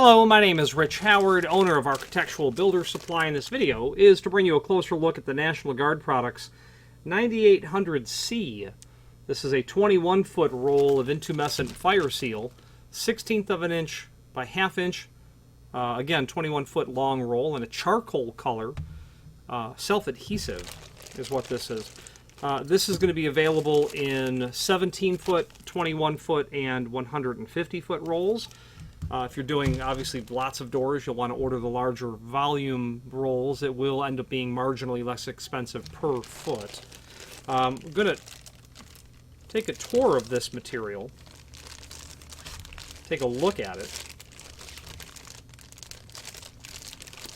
Hello, my name is Rich Howard, owner of Architectural Builder Supply, and this video is to bring you a closer look at the National Guard Products 9800C. This is a 21-foot roll of Intumescent fire seal, 1/16 of an inch by ½ inch, again 21-foot long roll, in a charcoal color, self-adhesive is what this is. This is going to be available in 17-foot, 21-foot, and 150-foot rolls. If you're doing, obviously, lots of doors, you'll want to order the larger volume rolls. It will end up being marginally less expensive per foot. I'm going to take a tour of this material, take a look at it,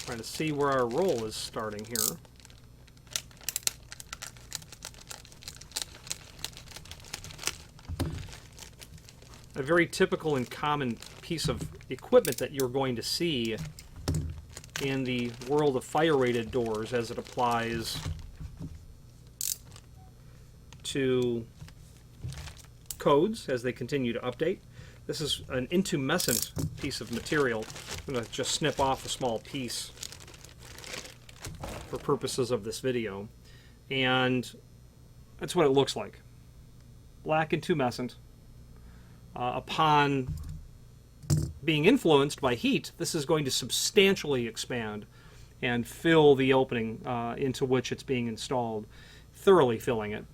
trying to see where our roll is starting here. A very typical and common piece of equipment that you're going to see in the world of fire-rated doors as it applies to codes as they continue to update. This is an intumescent piece of material. I'm going to just snip off a small piece for purposes of this video. And that's what it looks like. Black intumescent. Upon being influenced by heat, this is going to substantially expand and fill the opening into which it's being installed, thoroughly filling it,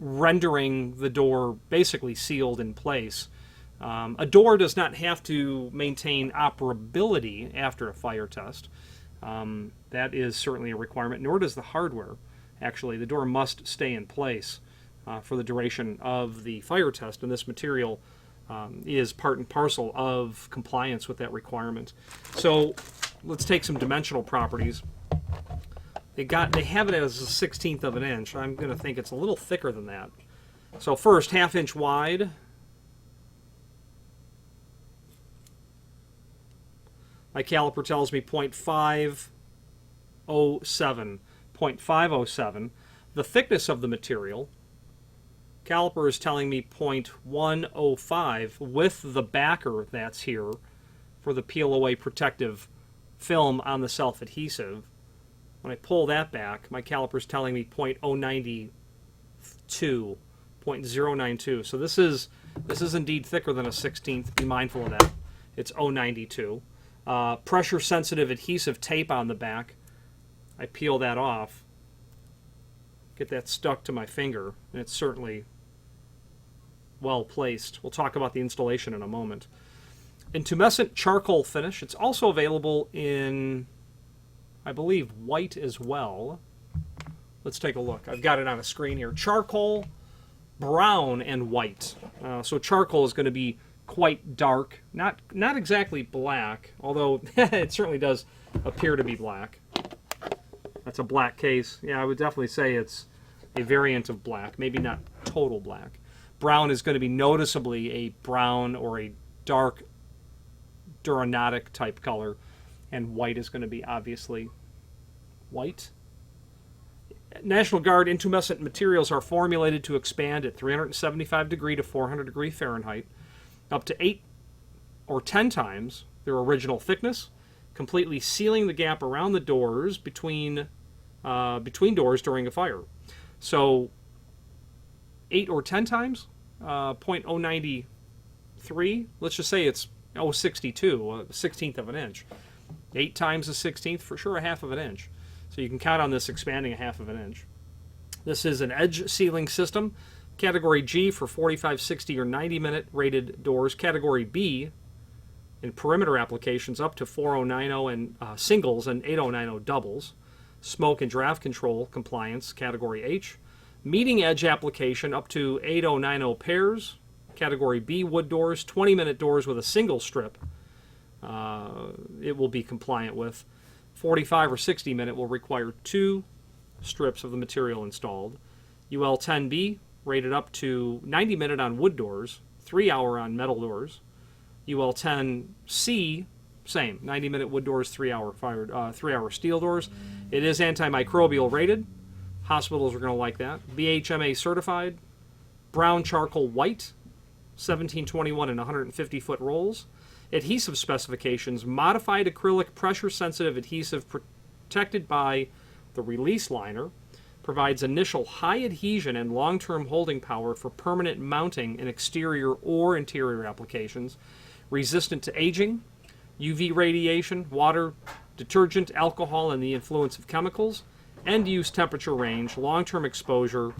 rendering the door basically sealed in place. A door does not have to maintain operability after a fire test. That is certainly a requirement, nor does the hardware. Actually, the door must stay in place for the duration of the fire test, and this material is part and parcel of compliance with that requirement. So let's take some dimensional properties. They have it as a 1/16 of an inch. I'm going to think it's a little thicker than that. So first, ½ inch wide. My caliper tells me 0.507. 0.507. The thickness of the material, caliper is telling me 0.105 with the backer that's here for the peel away protective film on the self-adhesive. When I pull that back, my caliper is telling me 0.092. 0.092. So this is indeed thicker than a 1/16. Be mindful of that. It's 0.092. Pressure sensitive adhesive tape on the back. I peel that off, get that stuck to my finger, and it's certainly well placed. We'll talk about the installation in a moment. Intumescent charcoal finish. It's also available in, I believe, white as well. Let's take a look. I've got it on a screen here. Charcoal, brown, and white. So charcoal is going to be quite dark, not exactly black, although it certainly does appear to be black. That's a black case. Yeah, I would definitely say it's a variant of black, maybe not total black. Brown is going to be noticeably a brown or a dark Duranotic type color, and white is going to be obviously white. National Guard intumescent materials are formulated to expand at 375 degree to 400 degree Fahrenheit, up to 8 or 10 times their original thickness, completely sealing the gap around the doors between doors during a fire. So 8 or 10 times, 0.093, let's just say it's 0.62, a 1/16 of an inch. 8 times a 1/16, for sure a ½ of an inch. So you can count on this expanding a ½ of an inch. This is an edge sealing system. Category G for 45, 60, or 90-minute rated doors. Category B in perimeter applications up to 4090 and singles and 8090 doubles. Smoke and draft control compliance, Category H. Meeting edge application up to 8090 pairs. Category B wood doors, 20-minute doors with a single strip. It will be compliant with. 45 or 60-minute will require 2 strips of the material installed. UL10B rated up to 90-minute on wood doors, 3-hour on metal doors. UL10C, same, 90-minute wood doors, 3-hour steel doors. It is antimicrobial rated. Hospitals are going to like that. BHMA certified. Brown charcoal white. 1721 and 150-foot rolls. Adhesive specifications: modified acrylic pressure-sensitive adhesive protected by the release liner. Provides initial high adhesion and long-term holding power for permanent mounting in exterior or interior applications. Resistant to aging, UV radiation, water, detergent, alcohol, and the influence of chemicals. End-use temperature range, long-term exposure,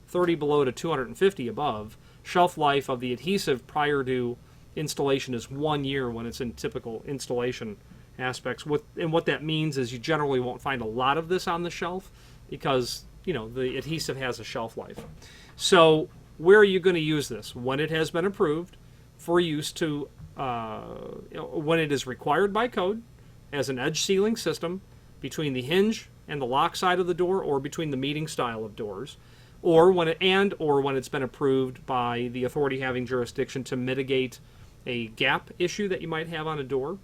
30 below to 250 above. Shelf life of the adhesive prior to installation is 1 year when it's in typical installation aspects. And what that means is you generally won't find a lot of this on the shelf because, you know, the adhesive has a shelf life. So where are you going to use this? When it has been approved for use to, when it is required by code as an edge sealing system between the hinge and the lock side of the door, or between the meeting style of doors, or when it's been approved by the authority having jurisdiction to mitigate a gap issue that you might have on a door.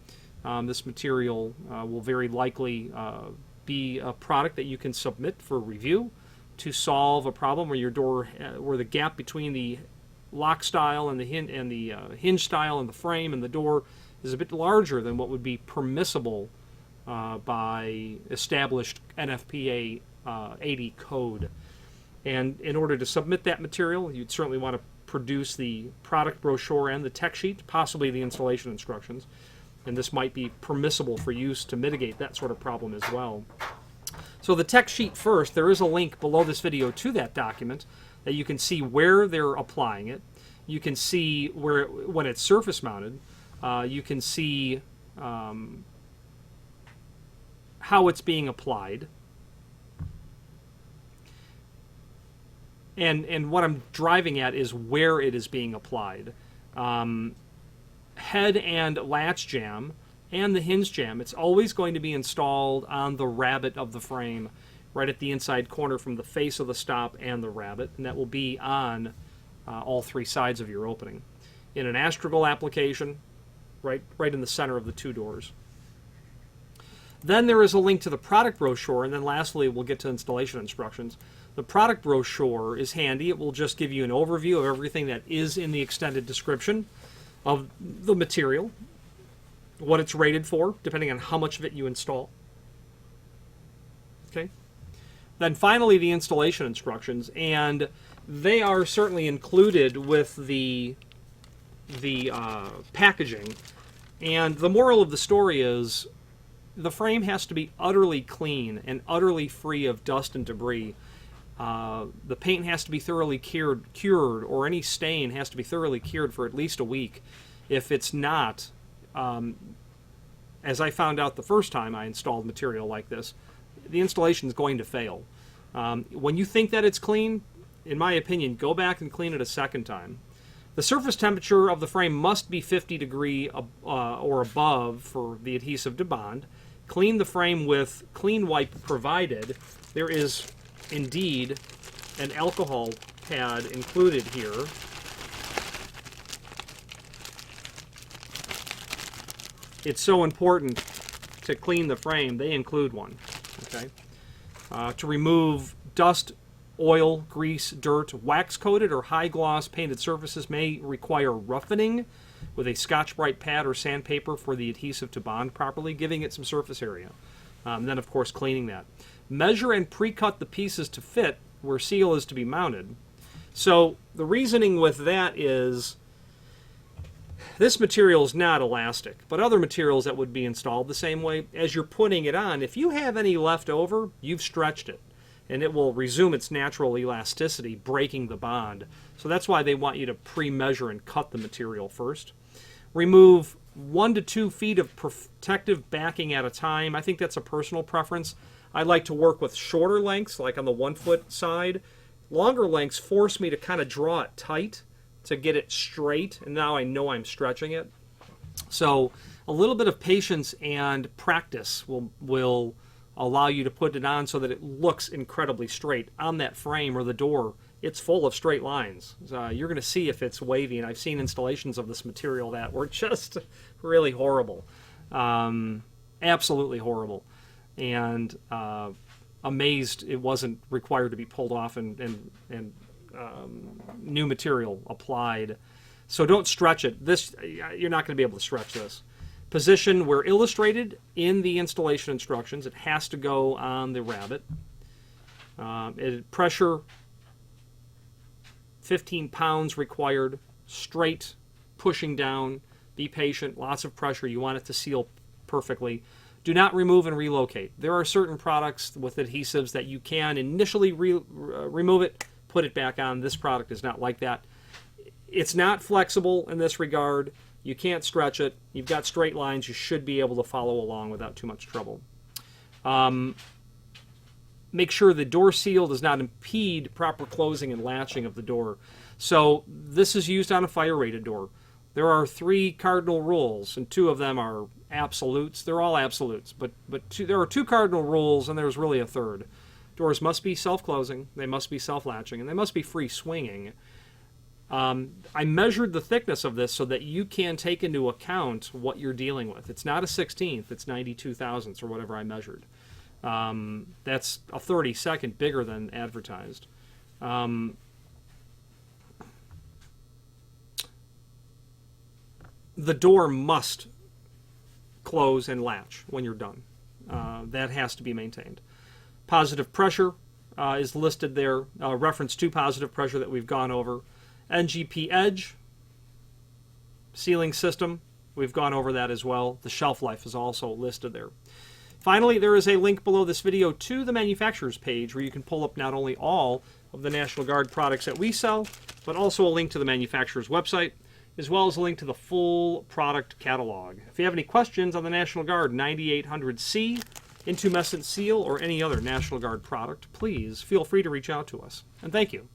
This material will very likely be a product that you can submit for review to solve a problem where your door, where the gap between the lock style and the hinge style and the frame and the door is a bit larger than what would be permissible by established NFPA 80 code. And in order to submit that material, you'd certainly want to produce the product brochure and the tech sheet, possibly the installation instructions. And this might be permissible for use to mitigate that sort of problem as well. So the tech sheet first, there is a link below this video to that document that you can see where they're applying it. You can see where, when it's surface mounted, you can see how it's being applied. And what I'm driving at is where it is being applied. Head and latch jamb and the hinge jamb, it's always going to be installed on the rabbet of the frame, right at the inside corner from the face of the stop and the rabbet, and that will be on all three sides of your opening. In an astragal application, right in the center of the two doors. Then there is a link to the product brochure, and then lastly we'll get to installation instructions. The product brochure is handy. It will just give you an overview of everything that is in the extended description of the material, what it's rated for, depending on how much of it you install. Okay. Then finally the installation instructions, and they are certainly included with the packaging. And the moral of the story is the frame has to be utterly clean and utterly free of dust and debris. The paint has to be thoroughly cured, or any stain has to be thoroughly cured for at least a week. If it's not, as I found out the first time I installed material like this, the installation is going to fail. When you think that it's clean, in my opinion, go back and clean it a second time. The surface temperature of the frame must be 50 degree or above for the adhesive to bond. Clean the frame with clean wipe provided. There is indeed an alcohol pad included here. It's so important to clean the frame, they include one. Okay, to remove dust, oil, grease, dirt, wax-coated or high-gloss painted surfaces may require roughening with a Scotch-Brite pad or sandpaper for the adhesive to bond properly, giving it some surface area. Then, of course, cleaning that. Measure and pre-cut the pieces to fit where seal is to be mounted. So the reasoning with that is this material is not elastic, but other materials that would be installed the same way, as you're putting it on, if you have any left over, you've stretched it, and it will resume its natural elasticity, breaking the bond. So that's why they want you to pre-measure and cut the material first. Remove 1 to 2 feet of protective backing at a time. I think that's a personal preference. I like to work with shorter lengths, like on the 1 foot side. Longer lengths force me to kind of draw it tight to get it straight, and now I know I'm stretching it. So a little bit of patience and practice will allow you to put it on so that it looks incredibly straight. On that frame or the door, it's full of straight lines. You're going to see if it's wavy, and I've seen installations of this material that were just really horrible. Absolutely horrible. And amazed it wasn't required to be pulled off and new material applied. So don't stretch it. This, you're not going to be able to stretch this. Position where illustrated in the installation instructions. It has to go on the Rabbit. Pressure, 15 pounds required. Straight, pushing down. Be patient. Lots of pressure. You want it to seal perfectly. Do not remove and relocate. There are certain products with adhesives that you can initially remove it, put it back on. This product is not like that. It's not flexible in this regard. You can't stretch it. You've got straight lines. You should be able to follow along without too much trouble. Make sure the door seal does not impede proper closing and latching of the door. So this is used on a fire-rated door. There are 3 cardinal rules, and 2 of them are absolutes. They're all absolutes, but there are 2 cardinal rules, and there's really a third. Doors must be self-closing, they must be self-latching, and they must be free-swinging. I measured the thickness of this so that you can take into account what you're dealing with. It's not a 16th, it's 92 thousandths or whatever I measured. That's a 32nd bigger than advertised. The door must close and latch when you're done. That has to be maintained. Positive pressure is listed there. Reference to positive pressure that we've gone over. NGP edge, sealing system, we've gone over that as well. The shelf life is also listed there. Finally, there is a link below this video to the manufacturer's page where you can pull up not only all of the National Guard products that we sell, but also a link to the manufacturer's website, as well as a link to the full product catalog. If you have any questions on the National Guard 9800C, Intumescent seal, or any other National Guard product, please feel free to reach out to us. And thank you.